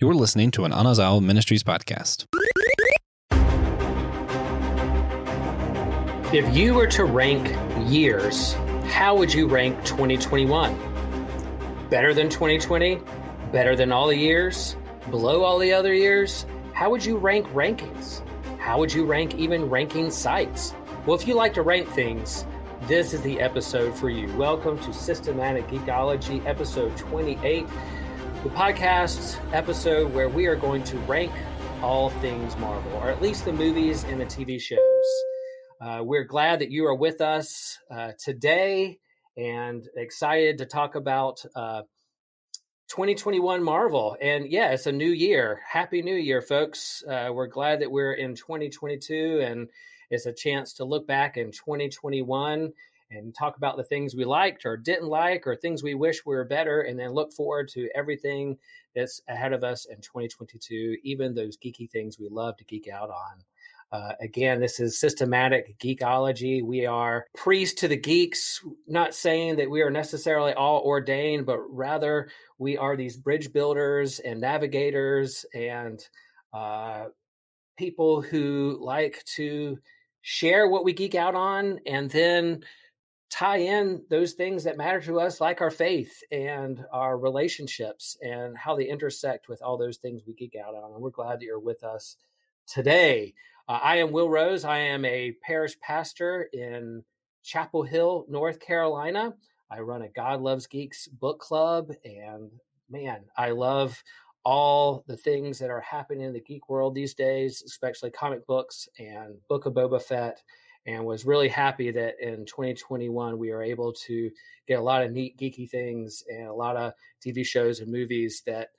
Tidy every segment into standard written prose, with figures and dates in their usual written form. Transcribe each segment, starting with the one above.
You're listening to an Anazao Ministries podcast. If you were to rank years, how would you rank 2021? Better than 2020? Better than all the years? Below all the other years? How would you rank rankings? How would you rank even ranking sites? Well, if you like to rank things, this is the episode for you. Welcome to Systematic Geekology, episode 28, the podcast episode where we are going to rank all things Marvel, or at least the movies and the TV shows. We're glad that you are with us today and excited to talk about 2021 Marvel. And yeah, it's a new year. Happy New Year, folks. We're glad that we're in 2022 and it's a chance to look back in 2021 and talk about the things we liked or didn't like or things we wish were better, and then look forward to everything that's ahead of us in 2022, even those geeky things we love to geek out on. Again, this is Systematic Geekology. We are priests to the geeks, not saying that we are necessarily all ordained, but rather we are these bridge builders and navigators and people who like to share what we geek out on and then tie in those things that matter to us, like our faith and our relationships and how they intersect with all those things we geek out on. And we're glad that you're with us today. I am Will Rose. I am a parish pastor in Chapel Hill, North Carolina. I run a God Loves Geeks book club, and man, I love all the things that are happening in the geek world these days, especially comic books and Book of Boba Fett, and was really happy that in 2021 we were able to get a lot of neat geeky things and a lot of TV shows and movies that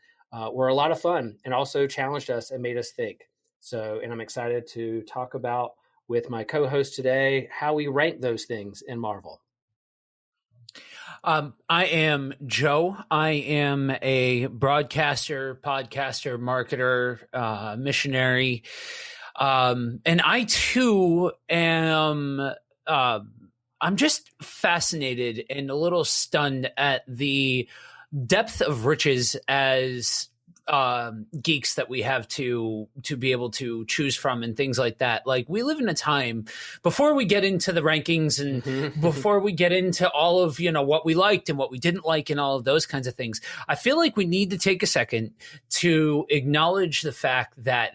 were a lot of fun and also challenged us and made us think. So, and I'm excited to talk about with my co-host today how we rank those things in Marvel. I am Joe. I am a broadcaster, podcaster, marketer, missionary. And I too am, I'm just fascinated and a little stunned at the depth of riches as geeks that we have to be able to choose from and things like that. Like, we live in a time, before we get into the rankings and before we get into all of, what we liked and what we didn't like and all of those kinds of things, I feel like we need to take a second to acknowledge the fact that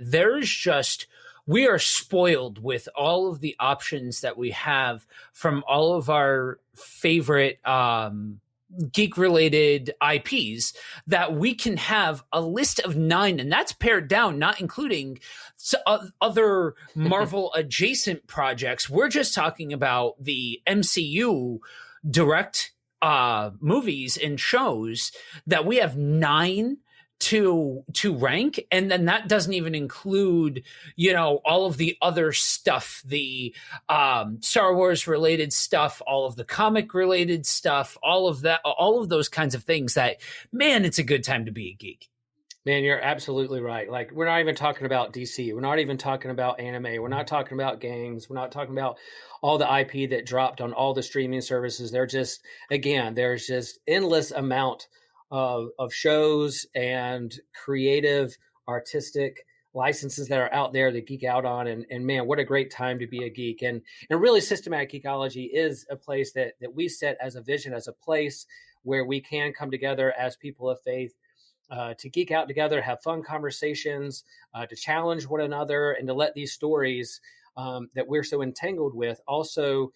we are spoiled with all of the options that we have from all of our favorite geek-related IPs, that we can have a list of 9, and that's pared down, not including other Marvel-adjacent projects. We're just talking about the MCU direct movies and shows, that we have 9 to rank, and then that doesn't even include all of the other stuff, the Star Wars related stuff, all of the comic related stuff, all of those kinds of things. That, man, it's a good time to be a geek. Man, you're absolutely right. Like, we're not even talking about DC. We're not even talking about anime. We're not talking about games. We're not talking about all the IP that dropped on all the streaming services. There's just endless amount of shows and creative, artistic licenses that are out there to geek out on. And man, what a great time to be a geek. And really, Systematic Geekology is a place that we set as a vision, as a place where we can come together as people of faith to geek out together, have fun conversations, to challenge one another, and to let these stories that we're so entangled with also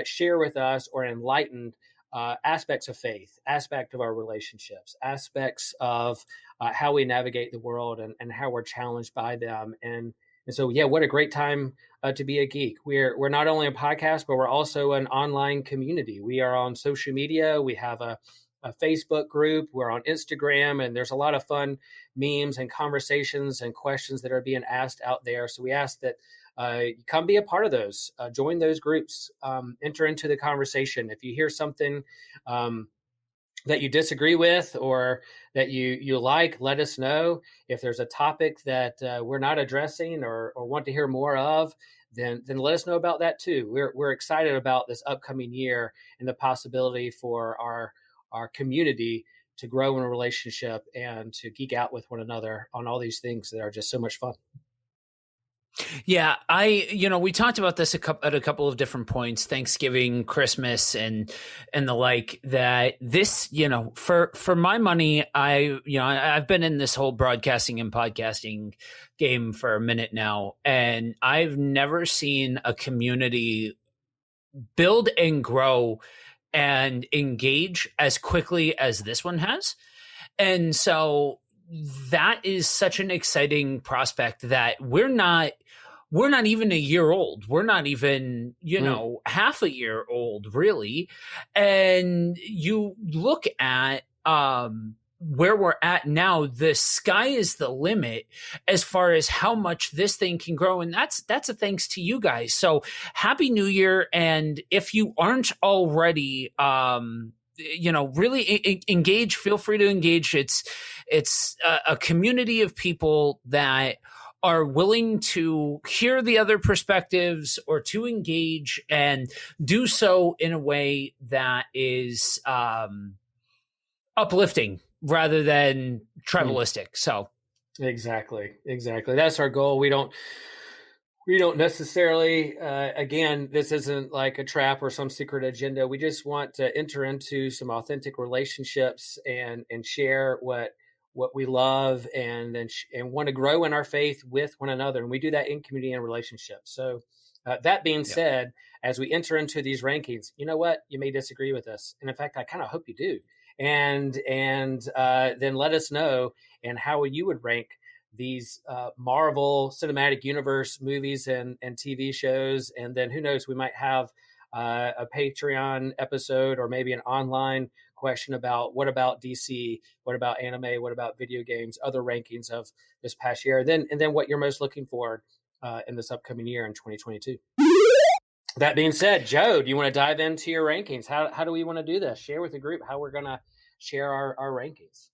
share with us or enlighten aspects of faith, aspect of our relationships, aspects of how we navigate the world and how we're challenged by them. And so, yeah, what a great time to be a geek. We're not only a podcast, but we're also an online community. We are on social media. We have a Facebook group. We're on Instagram, and there's a lot of fun memes and conversations and questions that are being asked out there. So we ask that come be a part of those, join those groups, enter into the conversation. If you hear something that you disagree with or that you like, let us know. If there's a topic that we're not addressing or want to hear more of, then let us know about that too. We're excited about this upcoming year and the possibility for our community grow in a relationship and to geek out with one another on all these things that are just so much fun. Yeah, we talked about this at a couple of different points, Thanksgiving, Christmas, and the like. That this, for my money, I've been in this whole broadcasting and podcasting game for a minute now, and I've never seen a community build and grow and engage as quickly as this one has, and so that is such an exciting prospect that we're not even a year old. We're not even, half a year old, really. And you look at where we're at now, the sky is the limit as far as how much this thing can grow. And that's a thanks to you guys. So Happy New Year. And if you aren't already, really engage, feel free to engage. It's a community of people that are willing to hear the other perspectives or to engage and do so in a way that is uplifting rather than tribalistic. So exactly. That's our goal. We don't necessarily, again, this isn't like a trap or some secret agenda. We just want to enter into some authentic relationships and share what we love and want to grow in our faith with one another. And we do that in community and relationships. So that being said, as we enter into these rankings, you know what? You may disagree with us. And in fact, I kind of hope you do. And then let us know and how you would rank these Marvel Cinematic Universe movies and TV shows. And then who knows, we might have a Patreon episode or maybe an online question about what about DC, what about anime, what about video games, other rankings of this past year, and then what you're most looking for in this upcoming year in 2022. That being said, Joe, do you want to dive into your rankings? How do we want to do this? Share with the group how we're going to share our rankings.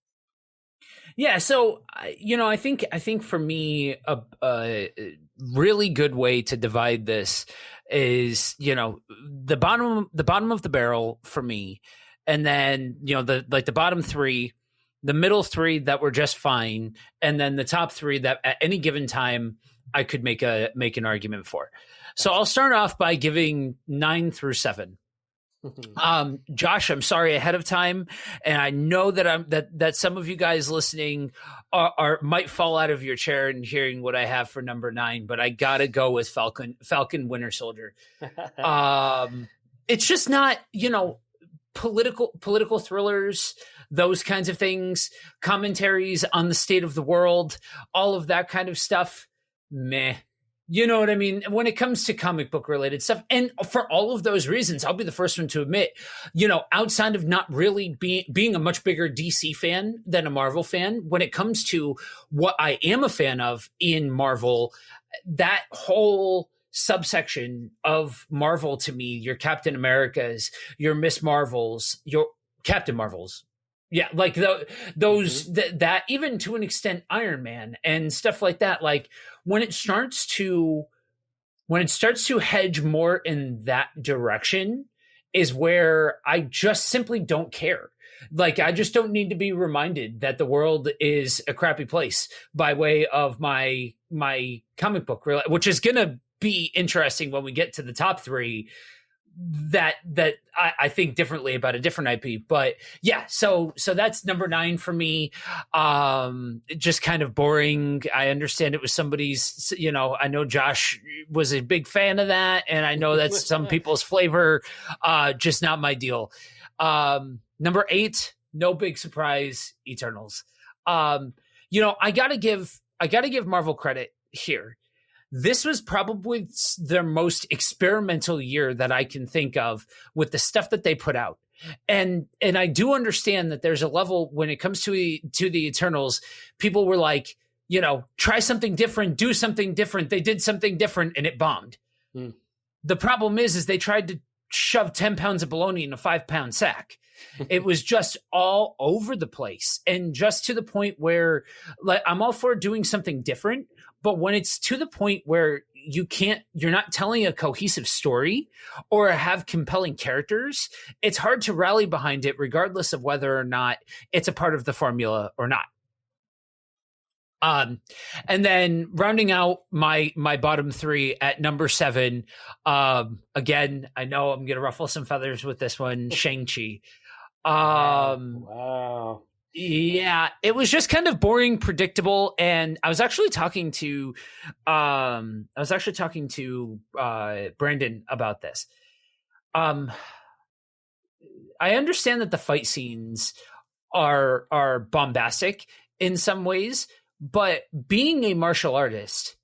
Yeah, so I think for me a really good way to divide this is the bottom of the barrel for me, and then the bottom three, the middle three that were just fine, and then the top three that at any given time I could make an argument for. So I'll start off by giving 9 through 7. Josh, I'm sorry ahead of time, and I know that that some of you guys listening might fall out of your chair and hearing what I have for number 9, but I gotta go with Falcon Winter Soldier. It's just not political thrillers, those kinds of things, commentaries on the state of the world, all of that kind of stuff. Meh. You know what I mean? When it comes to comic book related stuff, and for all of those reasons, I'll be the first one to admit, outside of not really being a much bigger DC fan than a Marvel fan, when it comes to what I am a fan of in Marvel, that whole subsection of Marvel to me, your Captain Americas, your Miss Marvels, your Captain Marvels. Yeah, like those that even to an extent Iron Man and stuff like that. Like when it starts to hedge more in that direction is where I just simply don't care. Like I just don't need to be reminded that the world is a crappy place by way of my comic book, which is gonna be interesting when we get to the top 3. That I think differently about a different IP, but yeah, so that's number 9 for me. Just kind of boring. I understand it was somebody's, I know Josh was a big fan of that, and I know that's some people's flavor, just not my deal. Number 8, no big surprise, Eternals. I gotta give Marvel credit here. This was probably their most experimental year that I can think of with the stuff that they put out. And I do understand that there's a level when it comes to the Eternals, people were like, try something different, do something different. They did something different and it bombed. The problem is they tried to shove 10 pounds of bologna in a 5-pound sack. It was just all over the place. And just to the point where, like, I'm all for doing something different, but when it's to the point where you're not telling a cohesive story or have compelling characters, it's hard to rally behind it regardless of whether or not it's a part of the formula or not. And then rounding out my bottom three at number 7, again, I know I'm gonna ruffle some feathers with this one, Shang-Chi. Wow. Yeah, it was just kind of boring, predictable, and I was actually talking to Brandon about this. I understand that the fight scenes are bombastic in some ways, but being a martial artist,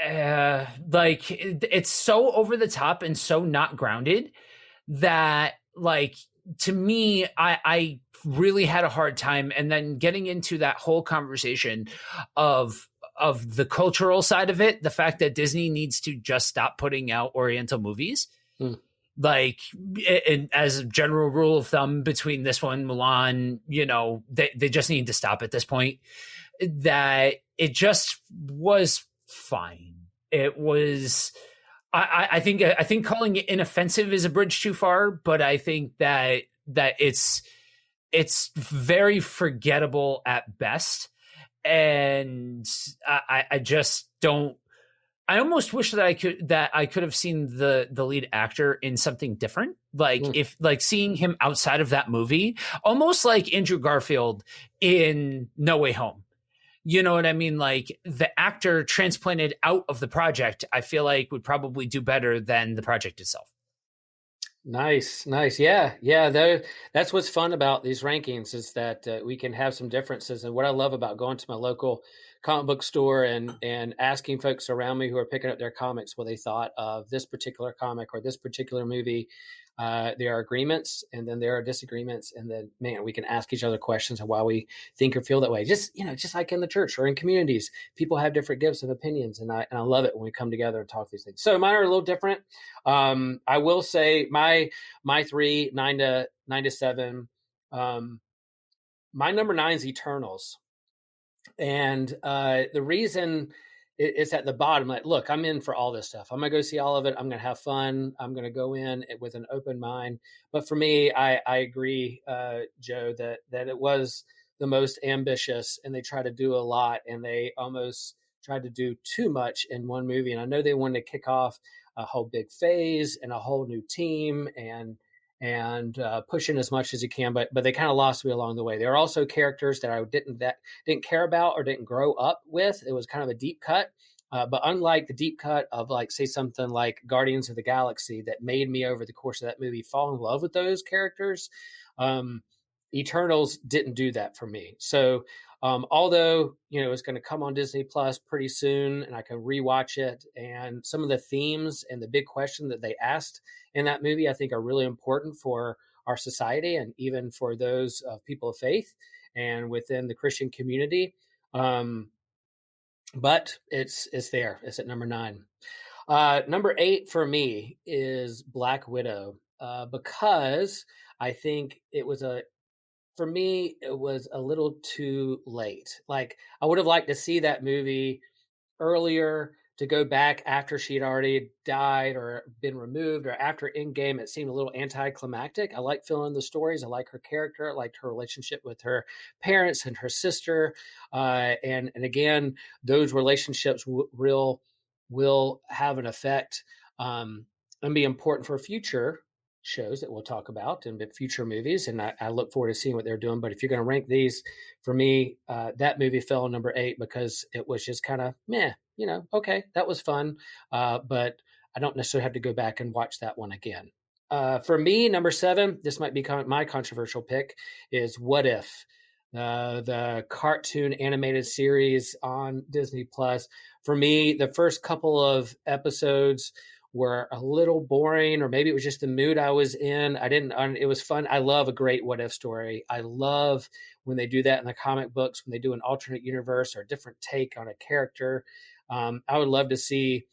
like it's so over the top and so not grounded that, like, to me, I really had a hard time. And then getting into that whole conversation of the cultural side of it, the fact that Disney needs to just stop putting out Oriental movies. Like, as a general rule of thumb between this one, Mulan, they just need to stop at this point. That it just was fine. It was, I think calling it inoffensive is a bridge too far, but I think that it's very forgettable at best. And I just don't. I almost wish that I could have seen the lead actor in something different. Like if seeing him outside of that movie, almost like Andrew Garfield in No Way Home. You know what I mean? Like the actor transplanted out of the project, I feel like would probably do better than the project itself. Nice. Yeah. That's what's fun about these rankings is that we can have some differences. And what I love about going to my local comic book store and asking folks around me who are picking up their comics what they thought of this particular comic or this particular movie. There are agreements and then there are disagreements, and then, man, we can ask each other questions of why we think or feel that way. Just like in the church or in communities, people have different gifts and opinions, and I love it when we come together and talk these things. So mine are a little different. I will say my 3, 9 to 7. My number 9 is Eternals, and the reason it's at the bottom. Like, look, I'm in for all this stuff. I'm gonna go see all of it. I'm gonna have fun. I'm gonna go in with an open mind. But for me, I agree, Joe, that it was the most ambitious, and they tried to do a lot, and they almost tried to do too much in one movie. And I know they wanted to kick off a whole big phase and a whole new team and push in as much as you can, but they kind of lost me along the way. There are also characters that I didn't care about or didn't grow up with. It was kind of a deep cut, but unlike the deep cut of, like, say, something like Guardians of the Galaxy that made me over the course of that movie fall in love with those characters, Eternals didn't do that for me. So although it's going to come on Disney Plus pretty soon, and I can rewatch it, and some of the themes and the big question that they asked in that movie, I think, are really important for our society and even for those of people of faith and within the Christian community. But it's there. It's at number 9. Number 8 for me is Black Widow, because I think for me, it was a little too late. Like, I would have liked to see that movie earlier, to go back after she'd already died or been removed, or after Endgame. It seemed a little anticlimactic. I like filling the stories. I like her character. I liked her relationship with her parents and her sister. And again, those relationships will have an effect and be important for future shows that we'll talk about and future movies. And I look forward to seeing what they're doing. But if you're going to rank these, for me, that movie fell in number 8 because it was just kind of meh, okay, that was fun. But I don't necessarily have to go back and watch that one again. For me, number 7, this might be my controversial pick, is What If, the cartoon animated series on Disney Plus. For me, the first couple of episodes were a little boring, or maybe it was just the mood I was in. It was fun. I love a great what if story. I love when they do that in the comic books, when they do an alternate universe or a different take on a character. I would love to see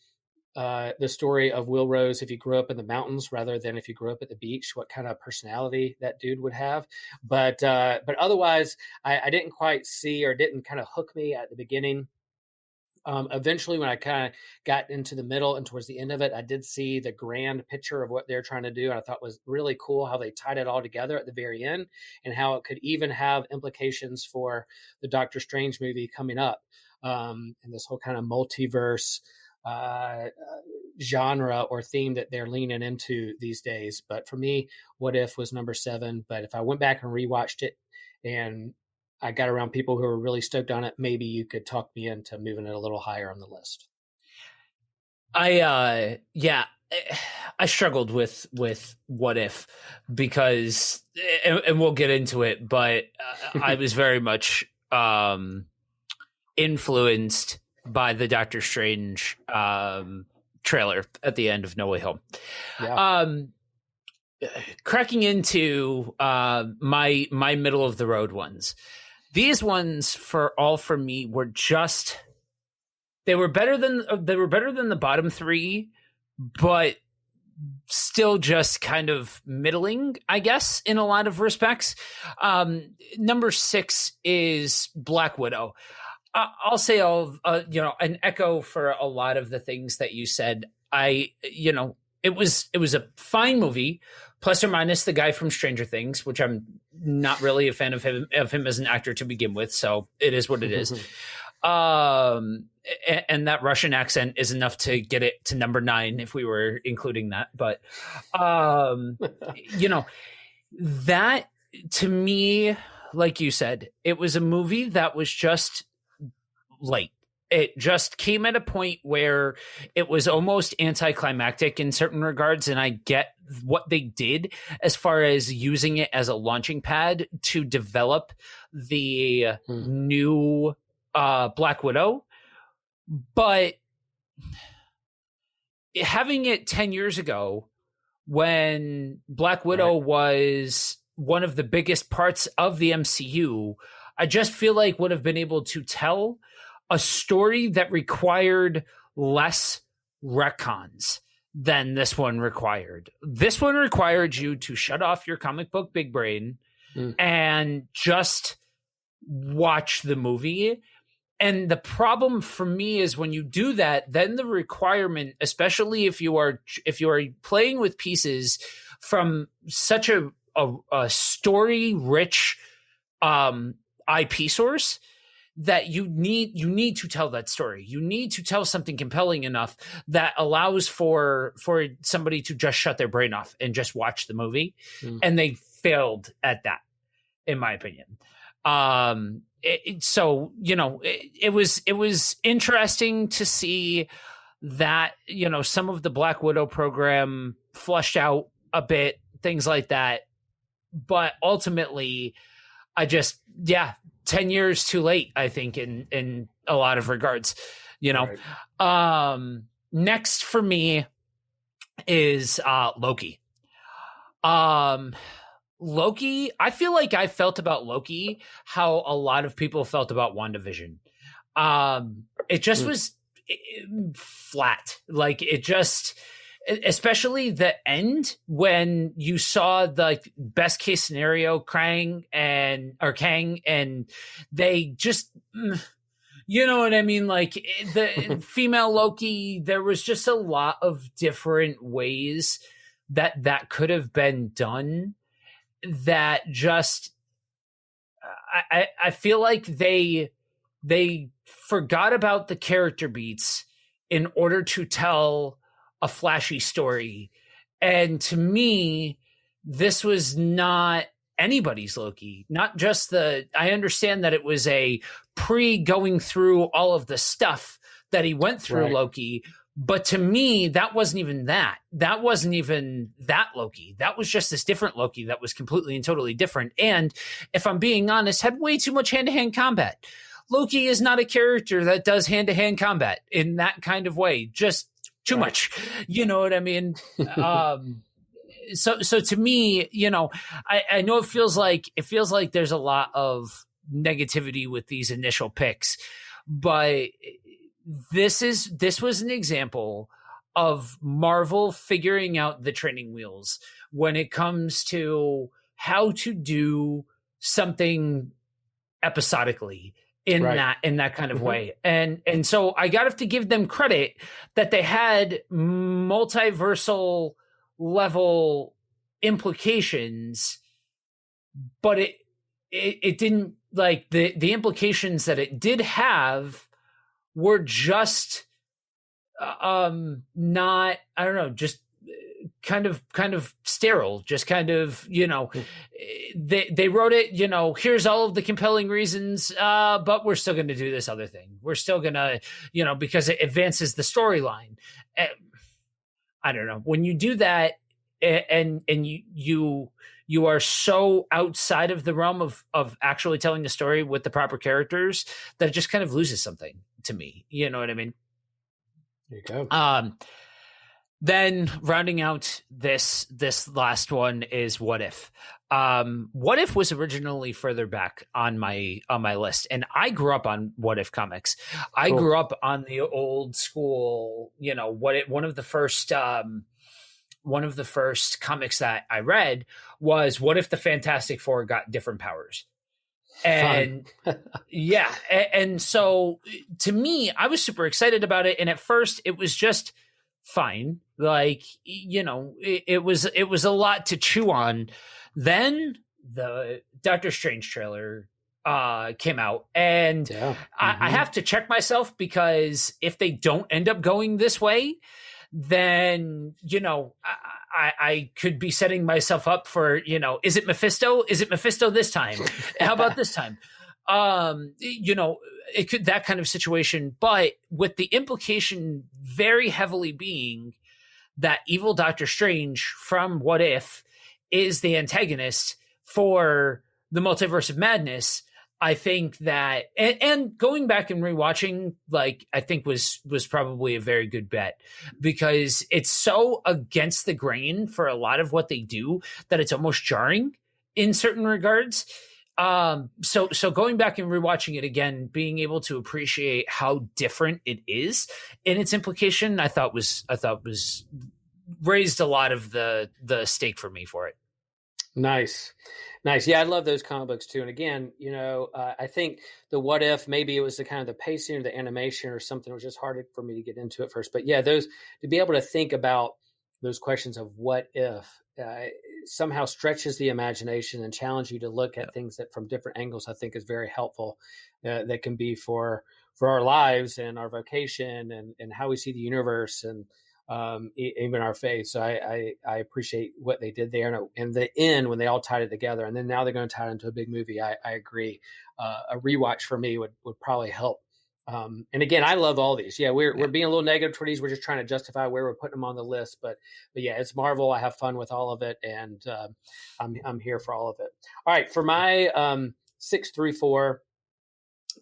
the story of Will Rose if he grew up in the mountains rather than if he grew up at the beach, what kind of personality that dude would have. But otherwise, I didn't quite see, or didn't kind of hook me at the beginning. Eventually, when I kind of got into the middle and towards the end of it, I did see the grand picture of what they're trying to do. And I thought it was really cool how they tied it all together at the very end, and how it could even have implications for the Doctor Strange movie coming up, and this whole kind of multiverse genre or theme that they're leaning into these days. But for me, What If was number 7. But if I went back and rewatched it and I got around people who were really stoked on it, maybe you could talk me into moving it a little higher on the list. I struggled with What If because, and we'll get into it, but I was very much influenced by the Doctor Strange trailer at the end of No Way Home. Yeah. Cracking into my middle of the road ones. These ones for me were just, they were better than the bottom 3, but still just kind of middling, I guess, in a lot of respects. Number 6 is Black Widow. I'll say an echo for a lot of the things that you said. It was a fine movie, plus or minus the guy from Stranger Things, which I'm not really a fan of him as an actor to begin with. So it is what it is. And that Russian accent is enough to get it to number 9 if we were including that. But, that to me, like you said, it was a movie that was just late. It just came at a point where it was almost anticlimactic in certain regards. And I get what they did as far as using it as a launching pad to develop the new Black Widow. But having it 10 years ago when Black Widow was one of the biggest parts of the MCU, I just feel like would have been able to tell a story that required less retcons than this one required. This one required you to shut off your comic book big brain and just watch the movie. And the problem for me is when you do that, then the requirement, especially if you are playing with pieces from such a story rich IP source, that you need to tell that story. You need to tell something compelling enough that allows for somebody to just shut their brain off and just watch the movie. And they failed at that, in my opinion. It was interesting to see that, some of the Black Widow program flushed out a bit, things like that. But ultimately, 10 years too late, I think, in a lot of regards, Right. Next for me is Loki. Loki, I feel like I felt about Loki how a lot of people felt about WandaVision. It just was flat. Like it just, especially the end when you saw the best case scenario Kang and they just, you know what I mean? Like the female Loki, there was just a lot of different ways that could have been done that just, I feel like they forgot about the character beats in order to tell a flashy story. And to me, this was not anybody's Loki, not just I understand that it was a going through all of the stuff that he went through, right. Loki. But to me, that wasn't even that. That wasn't even that Loki. That was just this different Loki that was completely and totally different. And if I'm being honest, had way too much hand-to-hand combat. Loki is not a character that does hand-to-hand combat in that kind of way. Just too right. much. You know what I mean? So to me, I know it feels like there's a lot of negativity with these initial picks, but this was an example of Marvel figuring out the training wheels when it comes to how to do something episodically in Right. that kind of way. And so I got to give them credit that they had multiversal level implications, but it didn't, like, the implications that it did have were just not, I don't know, just kind of sterile, just kind of, they wrote it, here's all of the compelling reasons, but we're still going to do this other thing. We're still going to, because it advances the storyline. I don't know, when you do that, and you are so outside of the realm of actually telling the story with the proper characters, that it just kind of loses something to me. You know what I mean? There you go. Then rounding out this last one is What If. What If was originally further back on my list, and I grew up on What If comics. I grew up on the old school, one of the first comics that I read was What If the Fantastic Four got different powers. And yeah, and so to me, I was super excited about it, and at first it was just fine. Like, it was a lot to chew on. Then the Doctor Strange trailer came out, and I have to check myself, because if they don't end up going this way, then I could be setting myself up for, is it Mephisto? Is it Mephisto this time? How about this time? It could, that kind of situation, but with the implication very heavily being that evil Doctor Strange from What If is the antagonist for the Multiverse of Madness. I think that, and going back and rewatching, like, I think was probably a very good bet, because it's so against the grain for a lot of what they do that it's almost jarring in certain regards. So going back and rewatching it again, being able to appreciate how different it is in its implication, I thought was raised a lot of the stake for me for it. Nice. Yeah, I love those comic books too. And again, I think the What If, maybe it was the kind of the pacing or the animation or something, was just harder for me to get into at first. But yeah, those, to be able to think about those questions of what if, somehow stretches the imagination and challenge you to look at things that from different angles, I think is very helpful. That can be for our lives and our vocation and how we see the universe and even our faith. So I appreciate what they did there, and the end when they all tied it together, and then now they're going to tie it into a big movie. I agree. A rewatch for me would probably help. And again, I love all these. Yeah, we're being a little negative toward these. We're just trying to justify where we're putting them on the list. But yeah, it's Marvel. I have fun with all of it, and I'm here for all of it. All right, for my 6 through 4,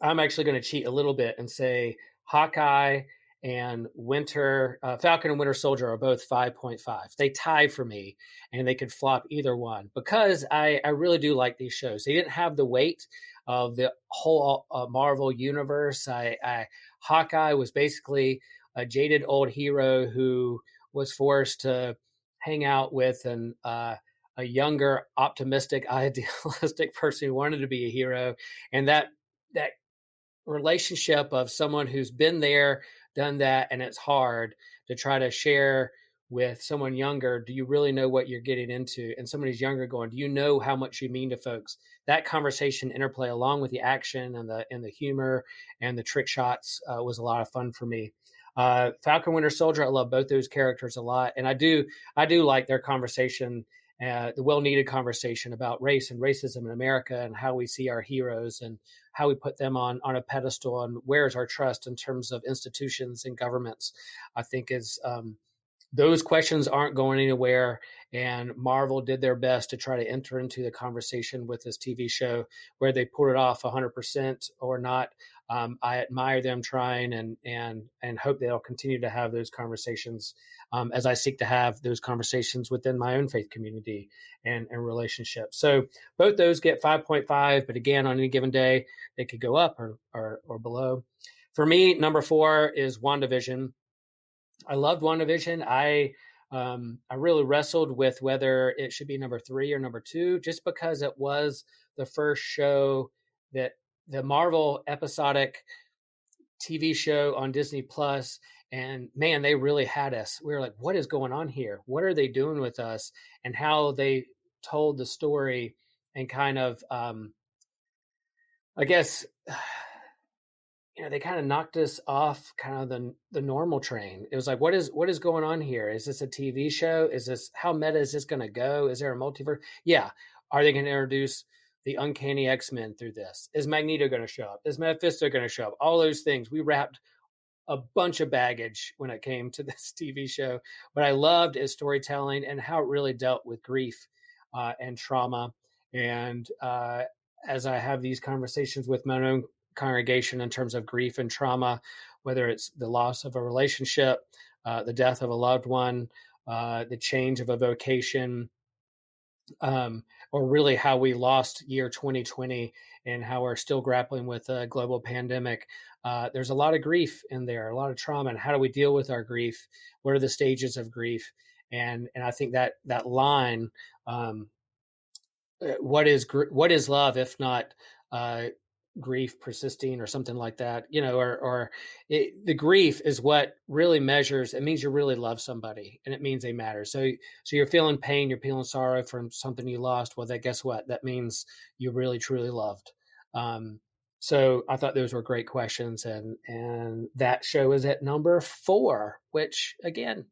I'm actually going to cheat a little bit and say Hawkeye and Falcon and Winter Soldier are both 5.5. They tie for me, and they could flop either one, because I really do like these shows. They didn't have the weight of the whole Marvel universe. Hawkeye was basically a jaded old hero who was forced to hang out with a younger, optimistic, idealistic person who wanted to be a hero, and that relationship of someone who's been there, done that, and it's hard to try to share with someone younger. Do you really know what you're getting into? And someone who's younger going, do you know how much you mean to folks? That conversation interplay, along with the action and the humor and the trick shots, was a lot of fun for me. Falcon Winter Soldier, I love both those characters a lot, and I do like their conversation, the well-needed conversation about race and racism in America, and how we see our heroes and how we put them on a pedestal, and where's our trust in terms of institutions and governments. I think is those questions aren't going anywhere, and Marvel did their best to try to enter into the conversation with this TV show. Where they pulled it off 100% or not, I admire them trying, and hope they'll continue to have those conversations, as I seek to have those conversations within my own faith community and relationships. So both those get 5.5, but again, on any given day, they could go up or below. For me, number 4 is WandaVision. I loved WandaVision. I really wrestled with whether it should be number 3 or number 2, just because it was the first show that the Marvel episodic TV show on Disney Plus, and man, they really had us. We were like, what is going on here? What are they doing with us? And how they told the story, and kind of, I guess, they kind of knocked us off kind of the normal train. It was like, what is going on here? Is this a TV show? Is this, how meta is this going to go? Is there a multiverse? Yeah. Are they going to introduce the Uncanny X-Men through this? Is Magneto going to show up? Is Mephisto going to show up? All those things. We wrapped a bunch of baggage when it came to this TV show. What I loved is storytelling and how it really dealt with grief and trauma. And as I have these conversations with my own congregation in terms of grief and trauma, whether it's the loss of a relationship, the death of a loved one, the change of a vocation, or really how we lost year 2020 and how we're still grappling with a global pandemic. There's a lot of grief in there, a lot of trauma, and how do we deal with our grief? What are the stages of grief? And I think that line, what is love if not grief persisting, or something like that, the grief is what really measures. It means you really love somebody, and it means they matter. So you're feeling pain, you're feeling sorrow from something you lost. Well, guess what? That means you really truly loved. So I thought those were great questions, and that show is at number 4, which again,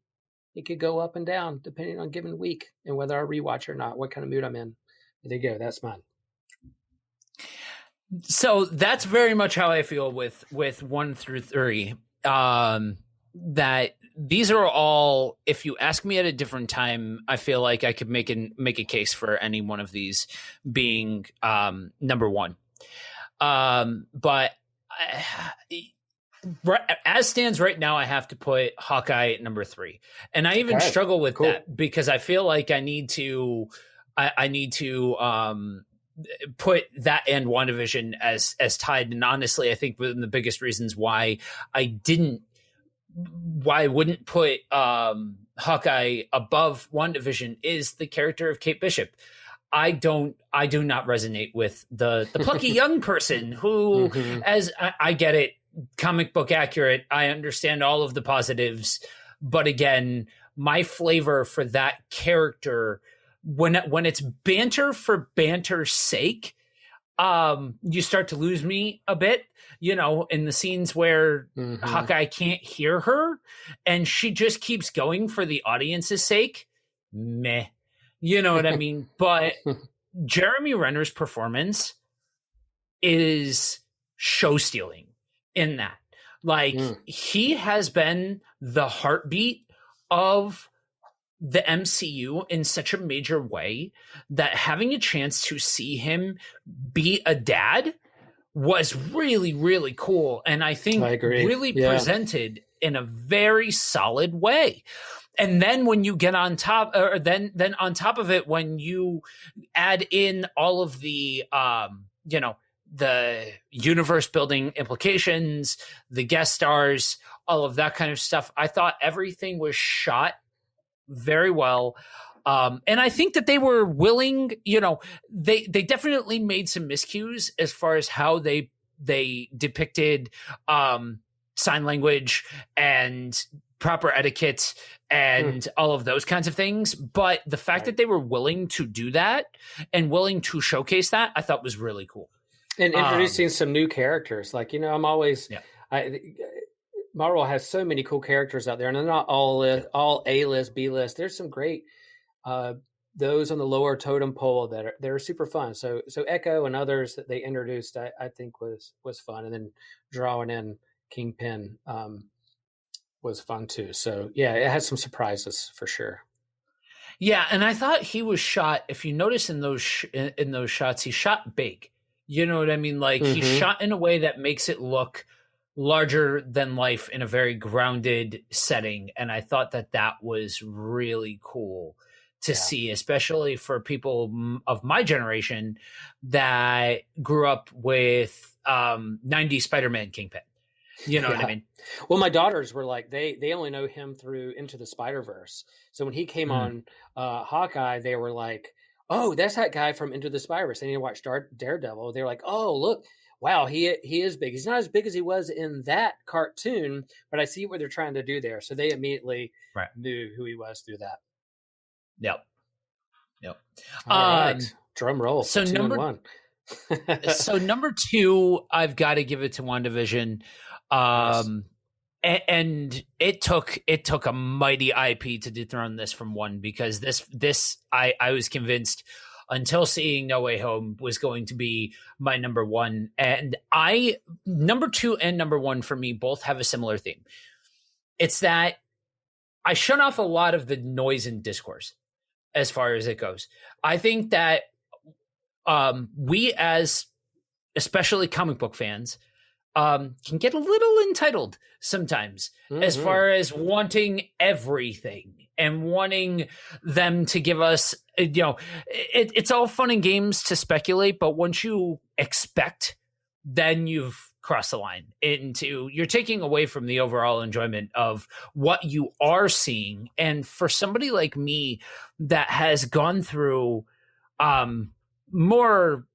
it could go up and down depending on given week and whether I rewatch or not, what kind of mood I'm in. There you go. That's mine. So that's very much how I feel with 1 through 3. That these are all, if you ask me at a different time, I feel like I could make a case for any one of these being number 1. But as stands right now, I have to put Hawkeye at number 3, and I even struggle with that because I feel like I need to put that and WandaVision as tied. And honestly, I think one of the biggest reasons why I wouldn't put Hawkeye above WandaVision is the character of Kate Bishop. I do not resonate with the plucky young person who, as I get it, comic book accurate. I understand all of the positives, but again, my flavor for that character, when it's banter for banter's sake, you start to lose me a bit, in the scenes where Hawkeye can't hear her and she just keeps going for the audience's sake. Meh. You know what I mean? But Jeremy Renner's performance is show stealing in that. Like, he has been the heartbeat of the MCU in such a major way that having a chance to see him be a dad was really, really cool. And I think really presented in a very solid way. And then when you get on top, or then on top of it, when you add in all of the, the universe building implications, the guest stars, all of that kind of stuff, I thought everything was shot very well. And I think that they were willing, they definitely made some miscues as far as how they depicted sign language and proper etiquette and all of those kinds of things. But the fact that they were willing to do that and willing to showcase that, I thought was really cool. And introducing some new characters. Like, I'm always, Marvel has so many cool characters out there, and they're not all A-list, B-list. There's some great, those on the lower totem pole that are super fun. So Echo and others that they introduced, I think was fun. And then drawing in Kingpin was fun too. So yeah, it had some surprises for sure. Yeah, and I thought he was shot. If you notice in those shots, he shot big. You know what I mean? Like he shot in a way that makes it look larger than life in a very grounded setting, and I thought that was really cool to see, especially for people of my generation that grew up with 90s Spider-Man Kingpin. You know what I mean? Well, my daughters were like, they only know him through Into the Spider-Verse. So when he came on Hawkeye, they were like, oh, that's that guy from Into the Spider-Verse. They need to watch Daredevil. They're like, oh, look, wow, he is big. He's not as big as he was in that cartoon, but I see what they're trying to do there. So they immediately knew who he was through that. Yep. All right. Drum roll. So for 2 and 1. So number 2, I've got to give it to WandaVision. Nice. And it took a mighty IP to dethrone this from 1, because this I was convinced until seeing No Way Home was going to be my number 1. And number 2 and number 1 for me both have a similar theme. It's that I shut off a lot of the noise and discourse as far as it goes. I think that we, as especially comic book fans, can get a little entitled sometimes, as far as wanting everything and wanting them to give us, it's all fun and games to speculate, but once you expect, then you've crossed the line into, you're taking away from the overall enjoyment of what you are seeing. And for somebody like me that has gone through more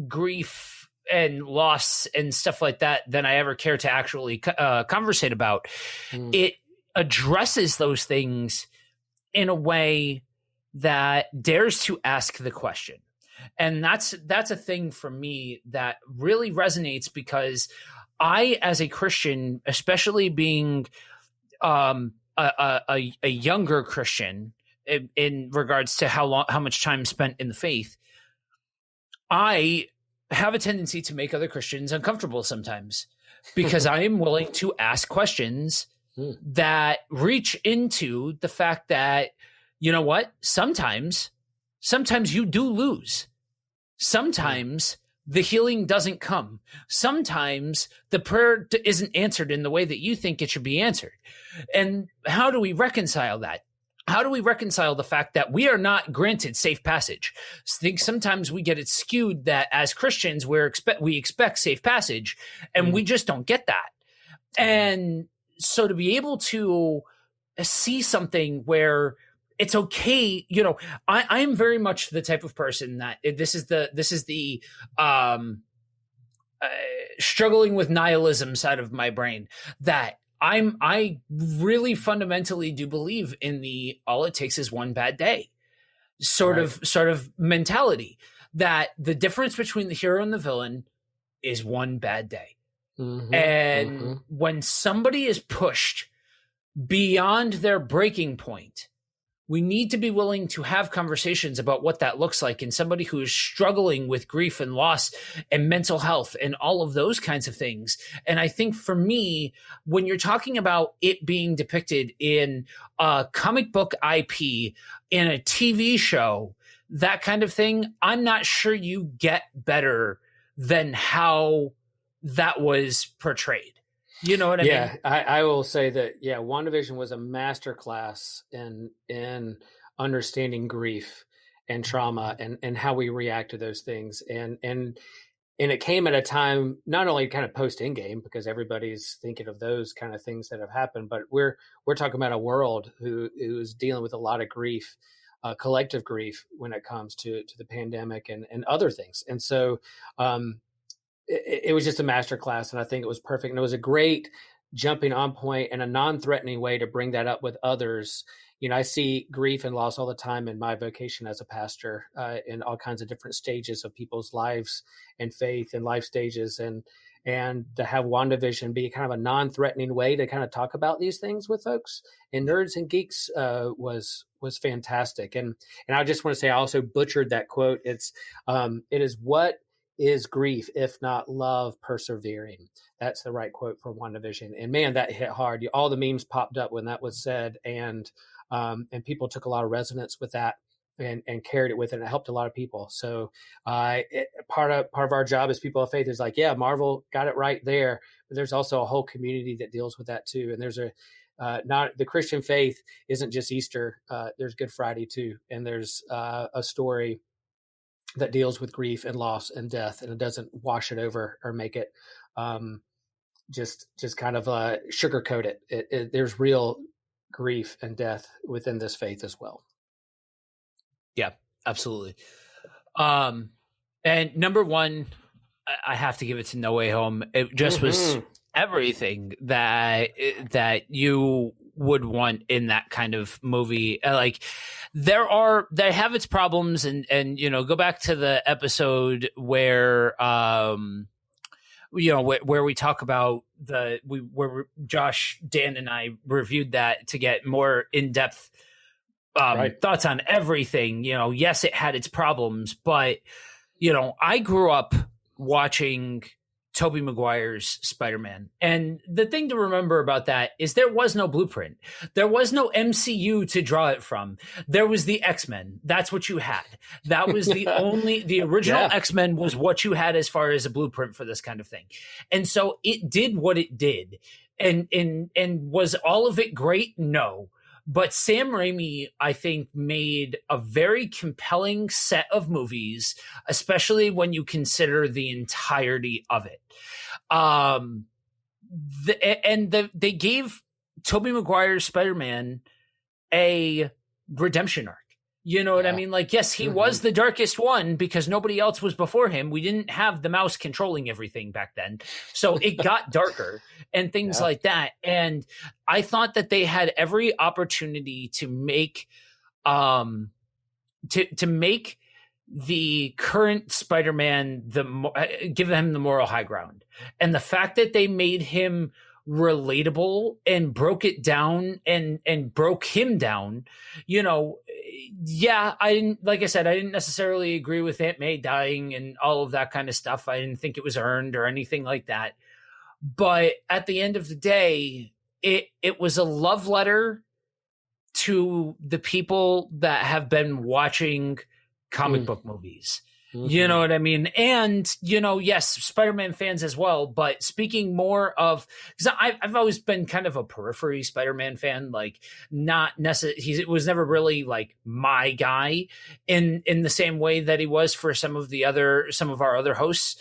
grief and loss and stuff like that than I ever care to actually conversate about, it addresses those things in a way that dares to ask the question. And that's a thing for me that really resonates, because I, as a Christian, especially being a younger Christian in regards to how much time spent in the faith, I have a tendency to make other Christians uncomfortable sometimes, because I am willing to ask questions that reach into the fact that, you know what, sometimes you do lose. Sometimes the healing doesn't come. Sometimes the prayer isn't answered in the way that you think it should be answered. And how do we reconcile that? How do we reconcile the fact that we are not granted safe passage? I think sometimes we get it skewed that as Christians, we expect safe passage, and we just don't get that. And so to be able to see something where it's okay, I'm very much the type of person that this is the struggling with nihilism side of my brain, that I really fundamentally do believe in the all it takes is one bad day sort of mentality, that the difference between the hero and the villain is one bad day. And when somebody is pushed beyond their breaking point, we need to be willing to have conversations about what that looks like in somebody who is struggling with grief and loss and mental health and all of those kinds of things. And I think for me, when you're talking about it being depicted in a comic book IP, in a TV show, that kind of thing, I'm not sure you get better than how that was portrayed. You know what I mean? I will say that, WandaVision was a masterclass in understanding grief and trauma and how we react to those things. And it came at a time, not only kind of post Endgame, because everybody's thinking of those kind of things that have happened, but we're talking about a world who is dealing with a lot of grief, collective grief, when it comes to the pandemic and other things. And so, it was just a masterclass, and I think it was perfect. And it was a great jumping on point and a non-threatening way to bring that up with others. I see grief and loss all the time in my vocation as a pastor, in all kinds of different stages of people's lives and faith and life stages. And to have WandaVision be kind of a non-threatening way to kind of talk about these things with folks and nerds and geeks was fantastic. And I just want to say, I also butchered that quote. It is what is grief if not love persevering? That's the right quote for WandaVision. And man, that hit hard. All the memes popped up when that was said, and people took a lot of resonance with that and carried it with it. And it helped a lot of people. So part of our job as people of faith is like, Marvel got it right there, but there's also a whole community that deals with that too. And there's not the Christian faith isn't just Easter. There's Good Friday too, and there's a story that deals with grief and loss and death, and it doesn't wash it over or make it just kind of sugarcoat it. There's real grief and death within this faith as well. Yeah, absolutely. And number 1, I have to give it to No Way Home. It just was everything that you would want in that kind of movie. Like they have its problems, and go back to the episode where where we talk about where Josh, Dan, and I reviewed that to get more in-depth thoughts on everything. Yes, it had its problems, but I grew up watching Tobey Maguire's Spider-Man. And the thing to remember about that is there was no blueprint. There was no MCU to draw it from. There was the X-Men. That's what you had. That was the original X-Men was what you had as far as a blueprint for this kind of thing. And so it did what it did. And was all of it great? No. But Sam Raimi, I think, made a very compelling set of movies, especially when you consider the entirety of it. They gave Tobey Maguire's Spider-Man a redemption arc. You know what I mean? Like, yes, he was the darkest one because nobody else was before him. We didn't have the mouse controlling everything back then. So it got darker and things like that. And I thought that they had every opportunity to make to make the current Spider-Man give him the moral high ground. And the fact that they made him relatable and broke it down and broke him down, I didn't, like I said, I didn't necessarily agree with Aunt May dying and all of that kind of stuff. I didn't think it was earned or anything like that. But at the end of the day, it was a love letter to the people that have been watching comic book movies. You know what I mean? And, yes, Spider-Man fans as well. But speaking more of, because I've always been kind of a periphery Spider-Man fan, like not necessarily, he was never really like my guy in the same way that he was for some of our other hosts.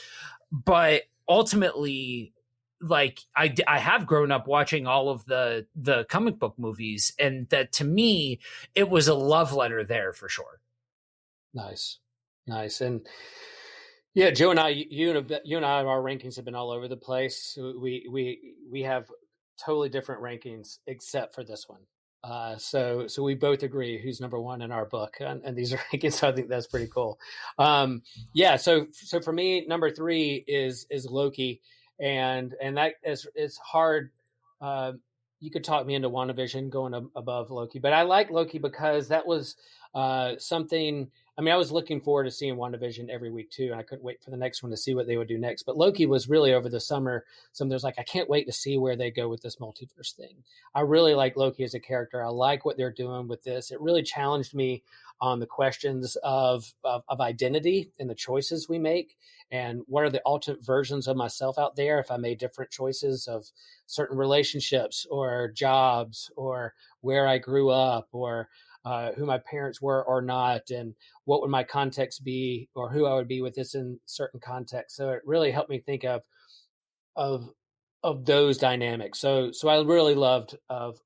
But ultimately, like I have grown up watching all of the comic book movies, and that to me, it was a love letter there for sure. Nice. And yeah, Joe and I, you and I, our rankings have been all over the place. We have totally different rankings except for this one. So we both agree who's number one in our book, and these are rankings. So I think that's pretty cool. So for me, number 3 is Loki, and that is hard. You could talk me into WandaVision going above Loki, but I like Loki because that was something. I mean, I was looking forward to seeing WandaVision every week too, and I couldn't wait for the next one to see what they would do next. But Loki was really over the summer. There's like, I can't wait to see where they go with this multiverse thing. I really like Loki as a character. I like what they're doing with this. It really challenged me on the questions of identity and the choices we make, and what are the alternate versions of myself out there if I made different choices of certain relationships or jobs or where I grew up or who my parents were or not, and what would my context be or who I would be with this in certain contexts. So it really helped me think of those dynamics. So I really love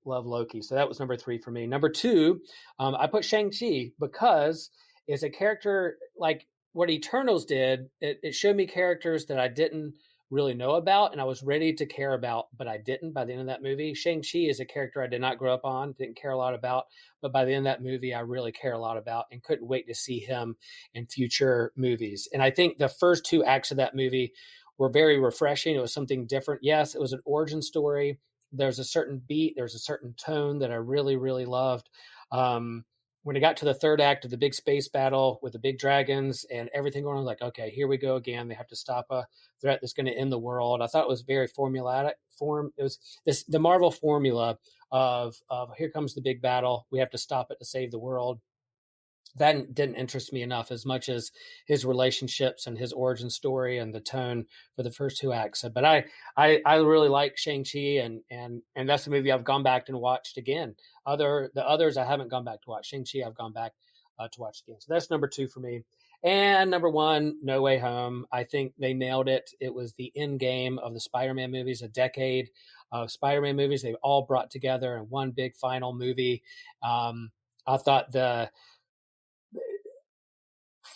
Loki. So that was number 3 for me. Number 2, I put Shang-Chi because it's a character like what Eternals did. It showed me characters that I didn't really know about and I was ready to care about, but I didn't by the end of that movie. Shang-Chi is a character I did not grow up on, didn't care a lot about, but by the end of that movie, I really care a lot about and couldn't wait to see him in future movies. And I think the first 2 acts of that movie were very refreshing. It was something different. Yes, it was an origin story. There's a certain beat, there's a certain tone that I really, really loved. When it got to the 3rd act of the big space battle with the big dragons and everything going on, like, okay, here we go again. They have to stop a threat that's going to end the world. I thought it was very formulaic. It was the Marvel formula of here comes the big battle. We have to stop it to save the world. That didn't interest me enough as much as his relationships and his origin story and the tone for the first 2 acts. But I really like Shang-Chi, and that's a movie I've gone back and watched again. The others I haven't gone back to watch. Shang-Chi I've gone back to watch again. So that's number 2 for me. And number 1, No Way Home. I think they nailed it. It was the end game of the Spider-Man movies, a decade of Spider-Man movies. They all brought together in one big final movie. I thought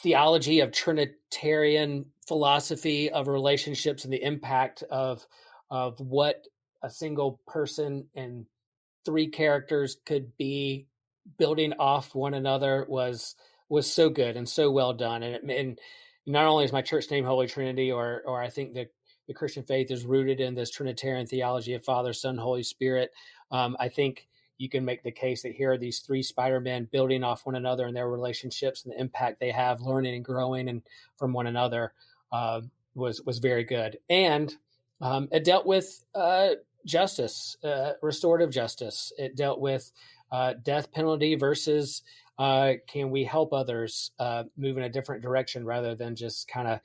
theology of Trinitarian philosophy of relationships and the impact of what a single person and three characters could be building off one another was so good and so well done. And not only is my church name Holy Trinity, or I think that the Christian faith is rooted in this Trinitarian theology of Father, Son, Holy Spirit. I think you can make the case that here are these three Spider-Men building off one another and their relationships and the impact they have, learning and growing and from one another, was very good. And it dealt with justice, restorative justice. It dealt with death penalty versus can we help others move in a different direction rather than just kind of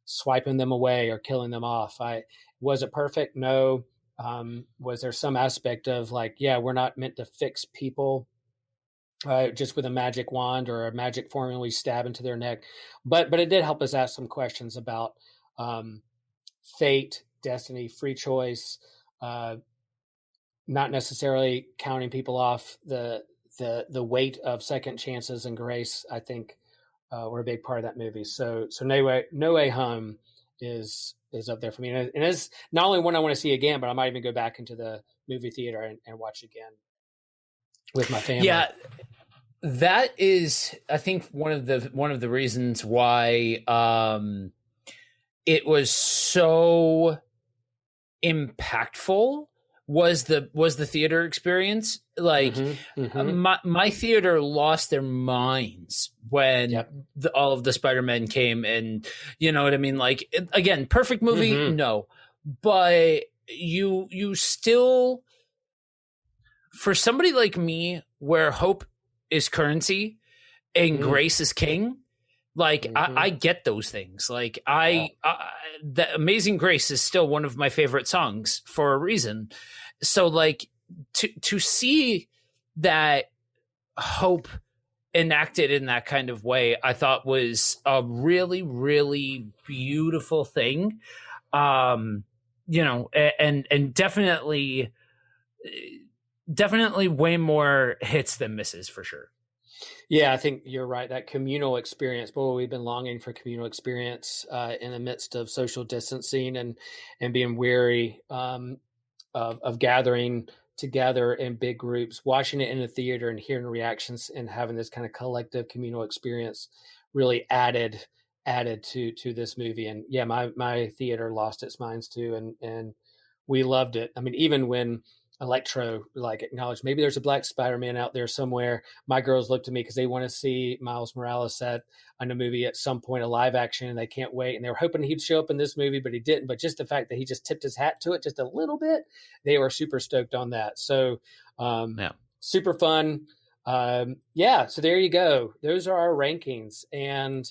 swiping them away or killing them off. Was it perfect? No. Was there some aspect of like, yeah, we're not meant to fix people just with a magic wand or a magic formula we stab into their neck, but it did help us ask some questions about fate, destiny, free choice, not necessarily counting people off. The weight of second chances and grace, I think, were a big part of that movie. So No Way Home is up there for me, and it's not only one I want to see again, but I might even go back into the movie theater and watch again with my family. Yeah, that is, I think, one of the reasons why it was so impactful was the theater experience. Like my theater lost their minds when all of the Spider-Men came, and you know what I mean? Like, again, perfect movie, no, but you still, for somebody like me where hope is currency and grace is king, like I get those things. Like the Amazing Grace is still one of my favorite songs for a reason. So like to see that hope enacted in that kind of way, I thought was a really, really beautiful thing. You know, and definitely way more hits than misses for sure. Yeah, I think you're right. That communal experience, boy, we've been longing for communal experience in the midst of social distancing and being weary of gathering together in big groups, watching it in the theater and hearing reactions and having this kind of collective communal experience really added to this movie. And yeah, my theater lost its minds too, and we loved it. I mean, even when Electro like acknowledged maybe there's a black Spider-Man out there somewhere, my girls looked at me because they want to see Miles Morales set on a movie at some point, a live action, and they can't wait, and they were hoping he'd show up in this movie, but he didn't. But just the fact that he just tipped his hat to it just a little bit, they were super stoked on that. So super fun. So there you go. Those are our rankings, and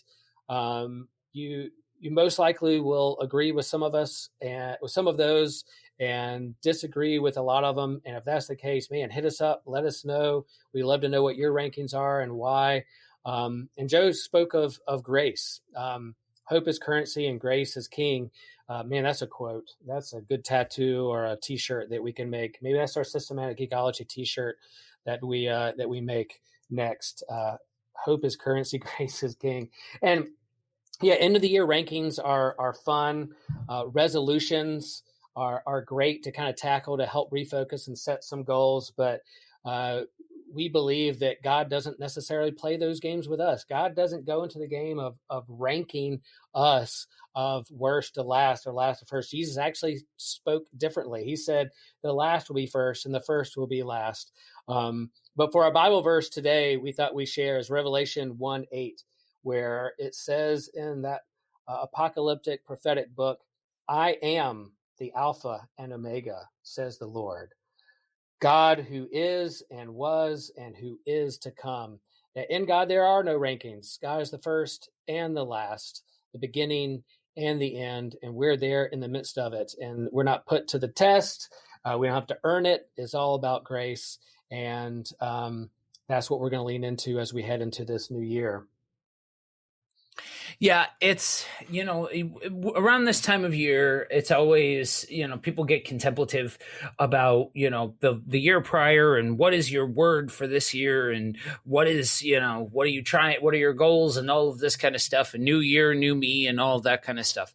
you most likely will agree with some of us and with some of those and disagree with a lot of them. And if that's the case, man, hit us up, let us know. We love to know what your rankings are and why. And Joe spoke of grace. Hope is currency and grace is king. Man, that's a quote. That's a good tattoo or a t-shirt that we can make. Maybe that's our Systematic Geekology t-shirt that we make next. Hope is currency, grace is king. And yeah, end of the year rankings are fun. Resolutions are great to kind of tackle to help refocus and set some goals. But we believe that God doesn't necessarily play those games with us. God doesn't go into the game of ranking us of worst to last or last to first. Jesus actually spoke differently. He said the last will be first and the first will be last. But for our Bible verse today, we thought we share is Revelation 1:8, where it says in that apocalyptic prophetic book, I am the Alpha and Omega, says the Lord, God who is and was and who is to come. In God, there are no rankings. God is the first and the last, the beginning and the end, and we're there in the midst of it. And we're not put to the test. We don't have to earn it. It's all about grace. And that's what we're going to lean into as we head into this new year. Yeah, it's, around this time of year, it's always, people get contemplative about, the year prior and what is your word for this year and what is, what are you trying, what are your goals and all of this kind of stuff, and new year, new me and all of that kind of stuff.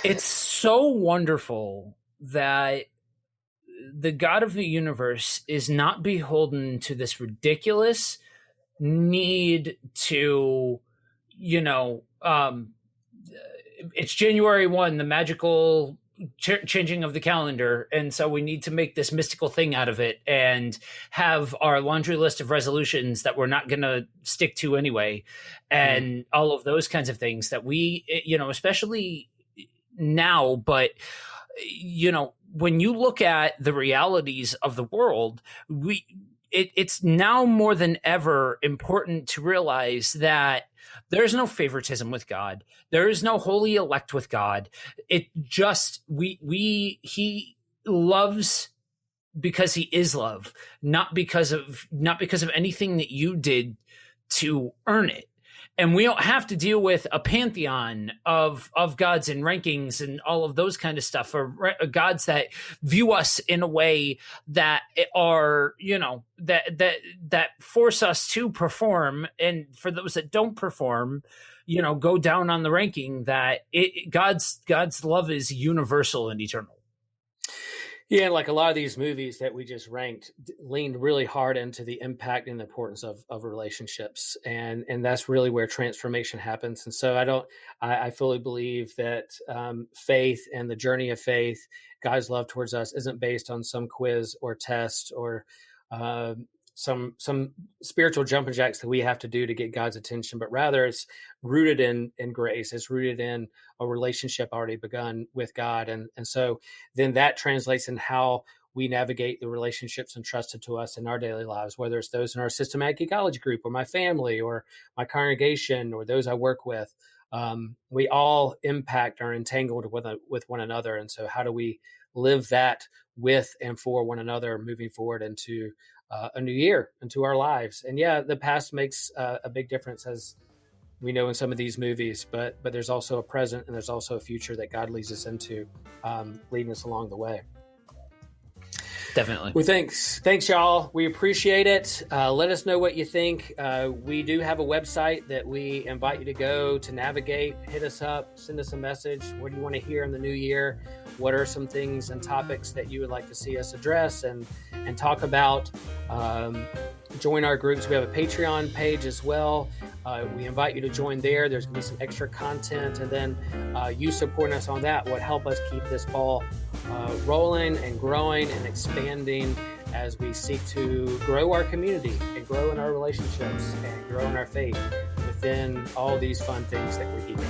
It's so wonderful that the God of the universe is not beholden to this ridiculous need to, it's January 1, the magical changing of the calendar. And so we need to make this mystical thing out of it and have our laundry list of resolutions that we're not going to stick to anyway. And all of those kinds of things that we, especially now, but, when you look at the realities of the world, it's now more than ever important to realize that there's no favoritism with God. There is no holy elect with God. It just, he loves because he is love, not because of anything that you did to earn it. And we don't have to deal with a pantheon of gods and rankings and all of those kind of stuff, or gods that view us in a way that are, that force us to perform. And for those that don't perform, go down on the ranking, that God's love is universal and eternal. Yeah, and like a lot of these movies that we just ranked leaned really hard into the impact and the importance of relationships, and that's really where transformation happens. And so I fully believe that faith and the journey of faith, God's love towards us, isn't based on some quiz or test or some spiritual jumping jacks that we have to do to get God's attention, but rather it's rooted in grace. It's rooted in a relationship already begun with God. And so then that translates in how we navigate the relationships entrusted to us in our daily lives, whether it's those in our systematic ecology group or my family or my congregation or those I work with. We all impact or entangled with one another. And so how do we live that with and for one another moving forward into a new year, into our lives? And yeah, the past makes a big difference, as we know in some of these movies, but there's also a present and there's also a future that God leads us into, leading us along the way. Definitely. Well, thanks y'all. We appreciate it. Let us know what you think. We do have a website that we invite you to go to navigate. Hit us up, send us a message. What do you want to hear in the new year? What are some things and topics that you would like to see us address and talk about? Join our groups. We have a Patreon page as well. We invite you to join there. There's going to be some extra content, and then you supporting us on that would help us keep this ball rolling and growing and expanding as we seek to grow our community and grow in our relationships and grow in our faith within all these fun things that we keep on.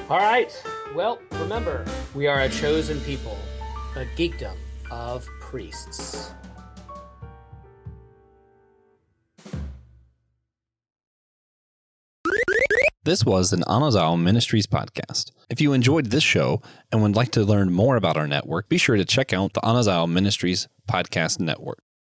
All right. Well, remember, we are a chosen people, a geekdom of priests. This was an Anazao Ministries podcast. If you enjoyed this show and would like to learn more about our network, be sure to check out the Anazao Ministries Podcast Network.